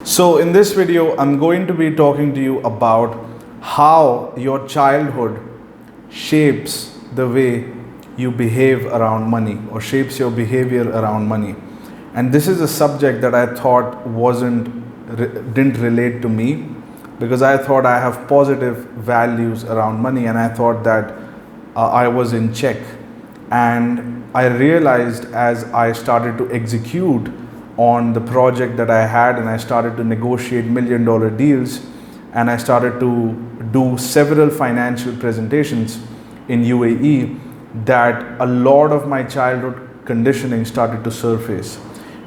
So in this video, I'm going to be talking to you about how your childhood shapes the way you behave around money or shapes your behavior around money. And this is a subject that I thought didn't relate to me, because I thought I have positive values around money and I thought that I was in check. And I realized as I started to execute on the project that I had and I started to negotiate $1 million deals and I started to do several financial presentations in UAE, that a lot of my childhood conditioning started to surface,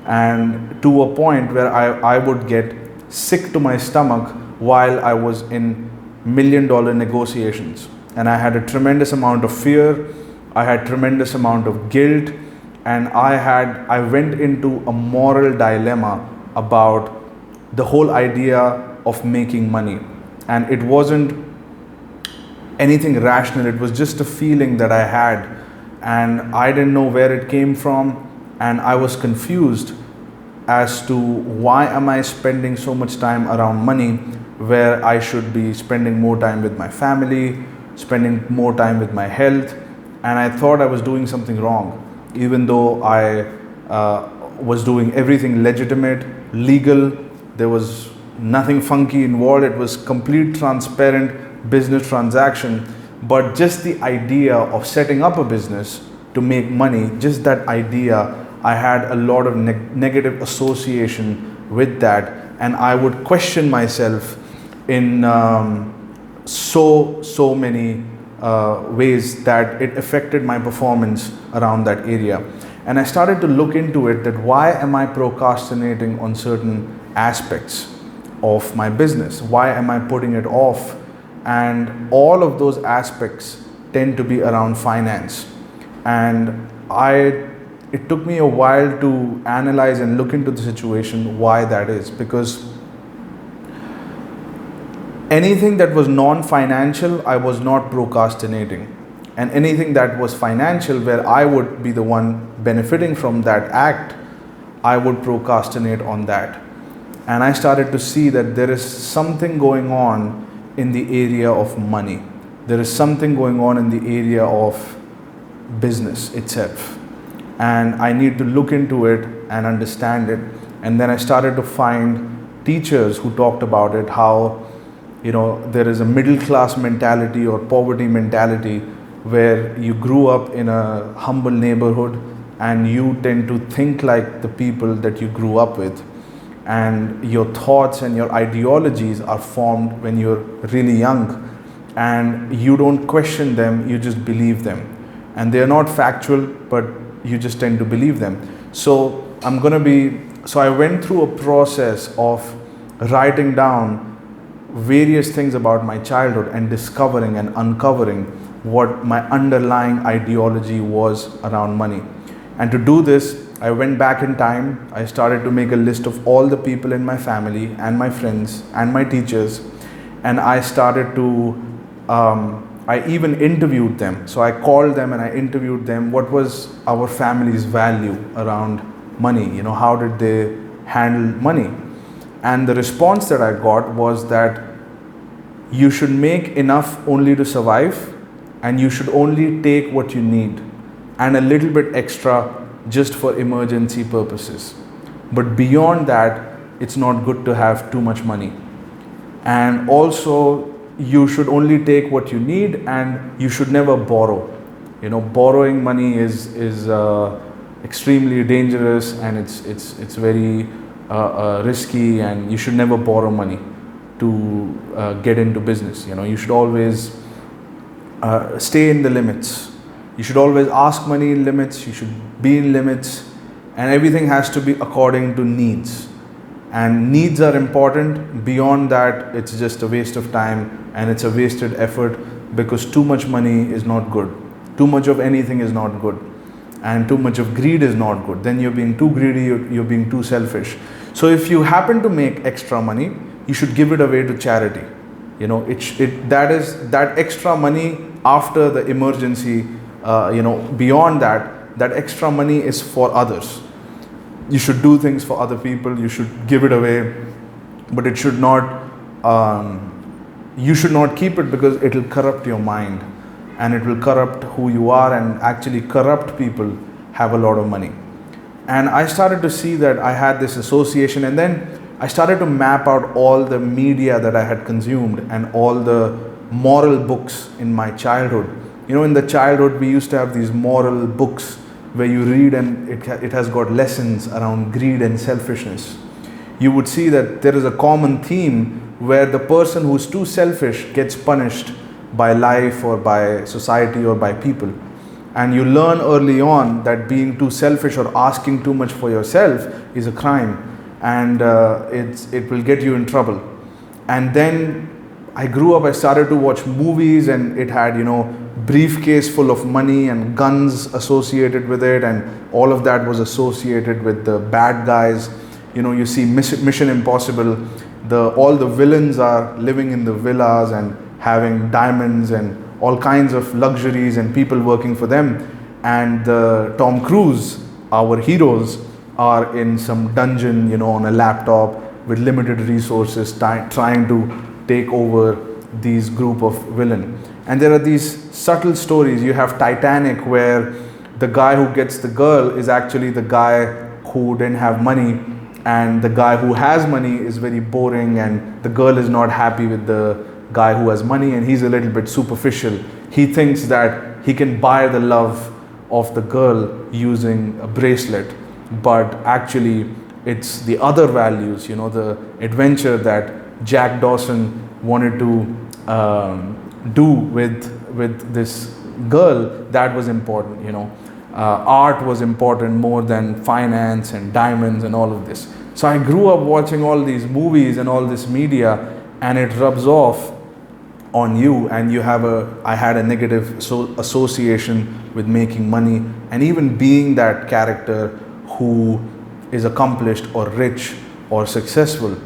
and to a point where I would get sick to my stomach while I was in $1 million negotiations. And I had a tremendous amount of fear, I had tremendous amount of guilt, and I went into a moral dilemma about the whole idea of making money. And it wasn't anything rational, it was just a feeling that I had, and I didn't know where it came from, and I was confused as to why am I spending so much time around money where I should be spending more time with my family, spending more time with my health. And I thought I was doing something wrong, even though I was doing everything legitimate, legal. There was nothing funky involved. It was complete transparent business transaction. But just the idea of setting up a business to make money, just that idea, I had a lot of negative association with that, and I would question myself in so many ways that it affected my performance around that area. And I started to look into it, that why am I procrastinating on certain aspects of my business? Why am I putting it off? And all of those aspects tend to be around finance. And it took me a while to analyze and look into the situation, why that is. Because anything that was non-financial, I was not procrastinating. And anything that was financial, where I would be the one benefiting from that act, I would procrastinate on that. And I started to see that there is something going on in the area of money. There is something going on in the area of business itself. And I need to look into it and understand it. And then I started to find teachers who talked about it, how there is a middle class mentality or poverty mentality, where you grew up in a humble neighborhood and you tend to think like the people that you grew up with, and your thoughts and your ideologies are formed when you're really young, and you don't question them, you just believe them, and they're not factual, but you just tend to believe them. So I went through a process of writing down various things about my childhood and discovering and uncovering what my underlying ideology was around money. And to do this, I went back in time. I started to make a list of all the people in my family and my friends and my teachers, and I started to I even interviewed them. So I called them and I interviewed them. What was our family's value around money? How did they handle money? And the response that I got was that you should make enough only to survive, and you should only take what you need and a little bit extra just for emergency purposes. But beyond that, it's not good to have too much money. And also, you should only take what you need, and you should never borrow. Borrowing money is extremely dangerous, and it's very risky, and you should never borrow money to get into business. You should always stay in the limits. You should always ask money in limits. You should be in limits, and everything has to be according to needs. And needs are important. Beyond that, it's just a waste of time and it's a wasted effort, because too much money is not good. Too much of anything is not good. And too much of greed is not good. Then you're being too greedy, you're being too selfish. So if you happen to make extra money, you should give it away to charity. That extra money after the emergency, beyond that extra money is for others. You should do things for other people. You should give it away but it should not, you should not keep it, because it will corrupt your mind and it will corrupt who you are, and actually corrupt people have a lot of money. And I started to see that I had this association, and then I started to map out all the media that I had consumed and all the moral books in my childhood. You know, in the childhood we used to have these moral books where you read, and it has got lessons around greed and selfishness. You would see that there is a common theme where the person who's too selfish gets punished by life or by society or by people. And you learn early on that being too selfish or asking too much for yourself is a crime, and it will get you in trouble. And then I grew up, I started to watch movies, and it had, you know, briefcase full of money and guns associated with it, and all of that was associated with the bad guys. You know, you see Mission Impossible, all the villains are living in the villas and having diamonds and all kinds of luxuries and people working for them, and Tom Cruise, our heroes, are in some dungeon, you know, on a laptop with limited resources, trying to take over these group of villain. And there are these subtle stories. You have Titanic, where the guy who gets the girl is actually the guy who didn't have money, and the guy who has money is very boring, and the girl is not happy with the guy who has money, and he's a little bit superficial. He thinks that he can buy the love of the girl using a bracelet, but actually it's the other values, you know, the adventure that Jack Dawson wanted to do with this girl, that was important, you know. Art was important more than finance and diamonds and all of this. So I grew up watching all these movies and all this media, and it rubs off on you, and I had a negative association with making money and even being that character who is accomplished or rich or successful,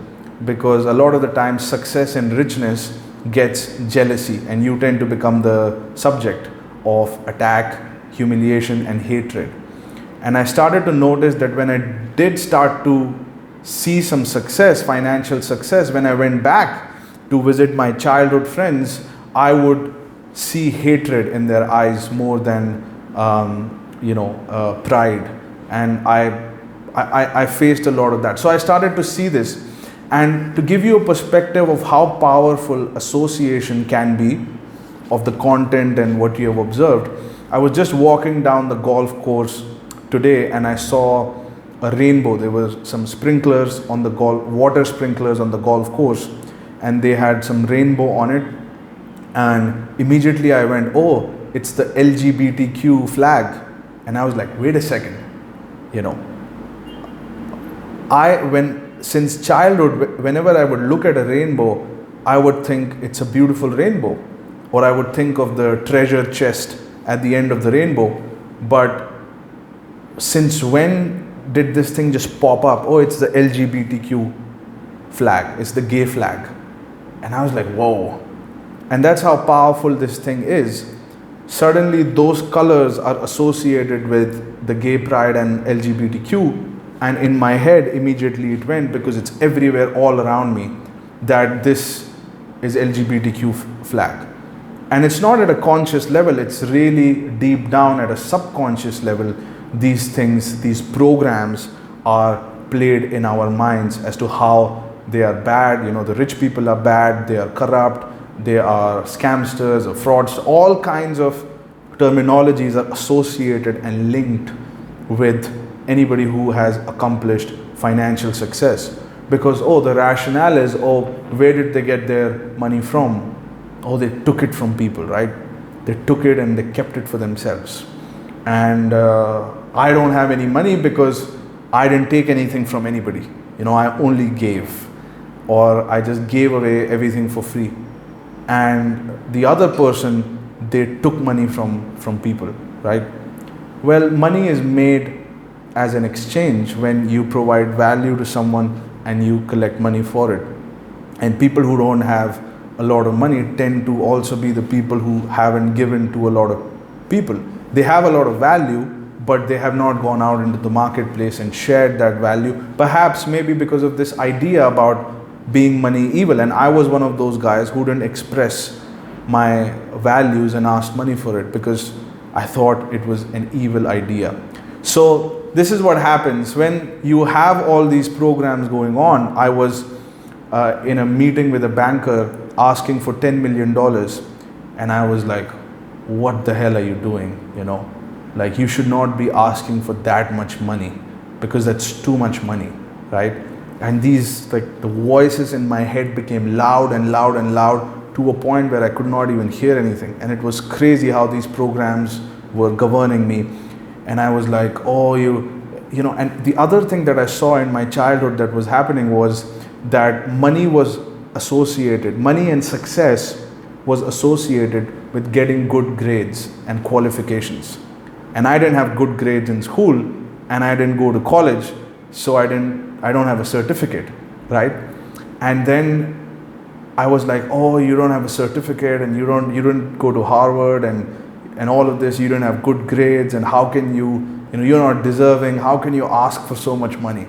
because a lot of the time success and richness gets jealousy, and you tend to become the subject of attack, humiliation and hatred. And I started to notice that when I did start to see some success, financial success, when I went back to visit my childhood friends, I would see hatred in their eyes more than pride. And I faced a lot of that. So I started to see this. And to give you a perspective of how powerful association can be of the content and what you have observed, I was just walking down the golf course today, and I saw a rainbow. There were some sprinklers on the water sprinklers on the golf course, and they had some rainbow on it. And immediately I went, oh, it's the LGBTQ flag. And I was like, wait a second, you know, since childhood, whenever I would look at a rainbow, I would think it's a beautiful rainbow, or I would think of the treasure chest at the end of the rainbow. But since when did this thing just pop up? Oh, it's the LGBTQ flag, it's the gay flag. And I was like, whoa. And that's how powerful this thing is. Suddenly those colors are associated with the gay pride and LGBTQ. And in my head, immediately it went, because it's everywhere all around me, that this is LGBTQ flag. And it's not at a conscious level, it's really deep down at a subconscious level. These things, these programs are played in our minds as to how they are bad. You know, the rich people are bad, they are corrupt, they are scamsters or frauds. All kinds of terminologies are associated and linked with anybody who has accomplished financial success. Because, oh, the rationale is, oh, where did they get their money from? Oh, they took it from people, right? They took it and they kept it for themselves. And I don't have any money because I didn't take anything from anybody. You know, I only gave, or I just gave away everything for free. And the other person, they took money from people, right? Well, money is made as an exchange when you provide value to someone and you collect money for it. And people who don't have a lot of money tend to also be the people who haven't given to a lot of people. They have a lot of value, but they have not gone out into the marketplace and shared that value. Perhaps maybe because of this idea about being money evil. And I was one of those guys who didn't express my values and asked money for it because I thought it was an evil idea. So this is what happens when you have all these programs going on. I was in a meeting with a banker asking for $10 million, and I was like, what the hell are you doing? Like, you should not be asking for that much money, because that's too much money, right? And these, like, the voices in my head became loud and loud and loud to a point where I could not even hear anything. And it was crazy how these programs were governing me. And I was like, oh, and the other thing that I saw in my childhood that was happening was that money and success was associated with getting good grades and qualifications. And I didn't have good grades in school, and I didn't go to college, so I don't have a certificate, right? And then I was like, oh, you don't have a certificate, and you didn't go to Harvard, and all of this, you don't have good grades, and how can you're not deserving, how can you ask for so much money?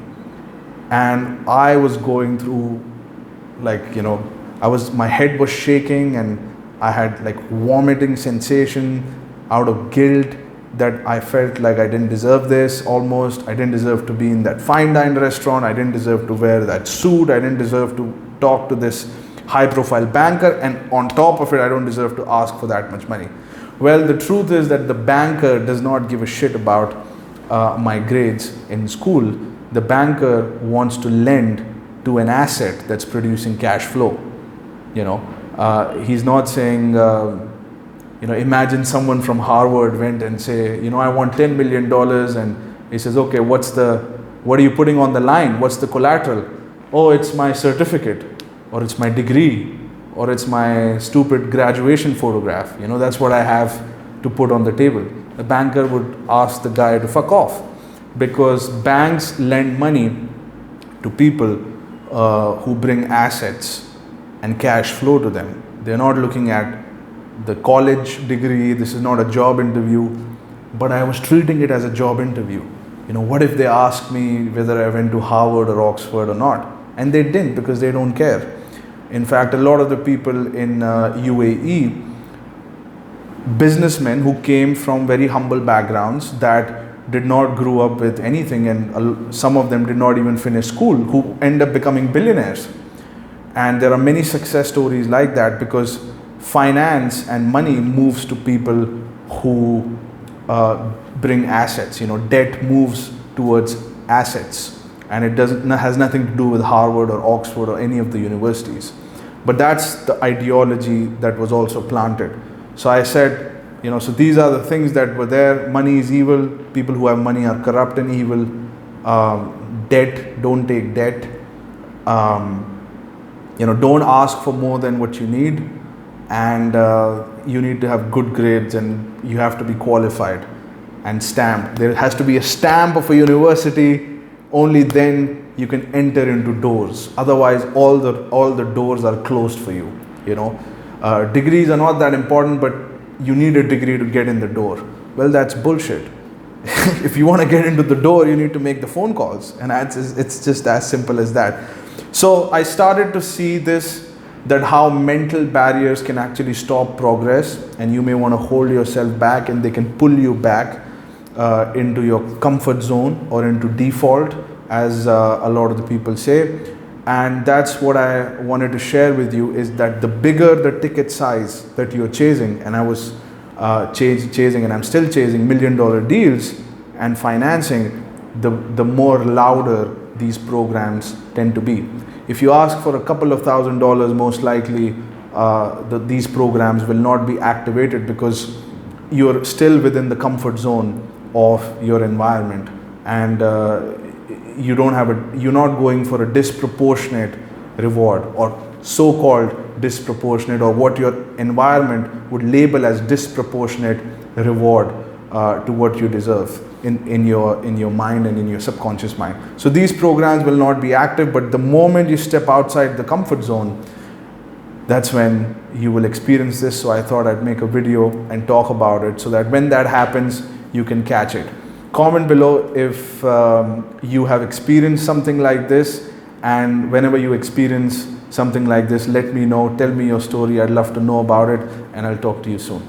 And I was going through, like, my head was shaking, and I had like vomiting sensation out of guilt that I felt like I didn't deserve this almost. I didn't deserve to be in that fine dine restaurant. I didn't deserve to wear that suit. I didn't deserve to talk to this high profile banker. And on top of it, I don't deserve to ask for that much money. Well, the truth is that the banker does not give a shit about my grades in school. The banker wants to lend to an asset that's producing cash flow. He's not saying, imagine someone from Harvard went and say, I want $10 million, and he says, okay, what are you putting on the line? What's the collateral? Oh, it's my certificate, or it's my degree, or it's my stupid graduation photograph. That's what I have to put on the table. The banker would ask the guy to fuck off, because banks lend money to people who bring assets and cash flow to them. They're not looking at the college degree. This is not a job interview, but I was treating it as a job interview. What if they ask me whether I went to Harvard or Oxford or not? And they didn't, because they don't care. In fact, a lot of the people in UAE, businessmen who came from very humble backgrounds that did not grow up with anything, and some of them did not even finish school, who end up becoming billionaires. And there are many success stories like that, because finance and money moves to people who bring assets. Debt moves towards assets, and it has nothing to do with Harvard or Oxford or any of the universities. But that's the ideology that was also planted. So I said, so these are the things that were there. Money is evil. People who have money are corrupt and evil. Debt, don't take debt. Don't ask for more than what you need. And you need to have good grades, and you have to be qualified and stamped. There has to be a stamp of a university. Only then you can enter into doors. Otherwise, all the doors are closed for you. Degrees are not that important, but you need a degree to get in the door. Well, that's bullshit. If you want to get into the door, you need to make the phone calls, and it's just as simple as that. So I started to see that how mental barriers can actually stop progress, and you may want to hold yourself back, and they can pull you back into your comfort zone or into default, as a lot of the people say. And that's what I wanted to share with you, is that the bigger the ticket size that you're chasing, and I was chasing, and I'm still chasing $1 million deals and financing, the more louder these programs tend to be. If you ask for a couple of $1,000s, most likely these programs will not be activated, because you're still within the comfort zone of your environment, and you're not going for a disproportionate reward, or so-called disproportionate, or what your environment would label as disproportionate reward to what you deserve in your mind and in your subconscious mind. So these programs will not be active, but the moment you step outside the comfort zone, that's when you will experience this. So I thought I'd make a video and talk about it, so that when that happens, you can catch it. Comment below if you have experienced something like this, And whenever you experience something like this, let me know, tell me your story. I'd love to know about it, and I'll talk to you soon.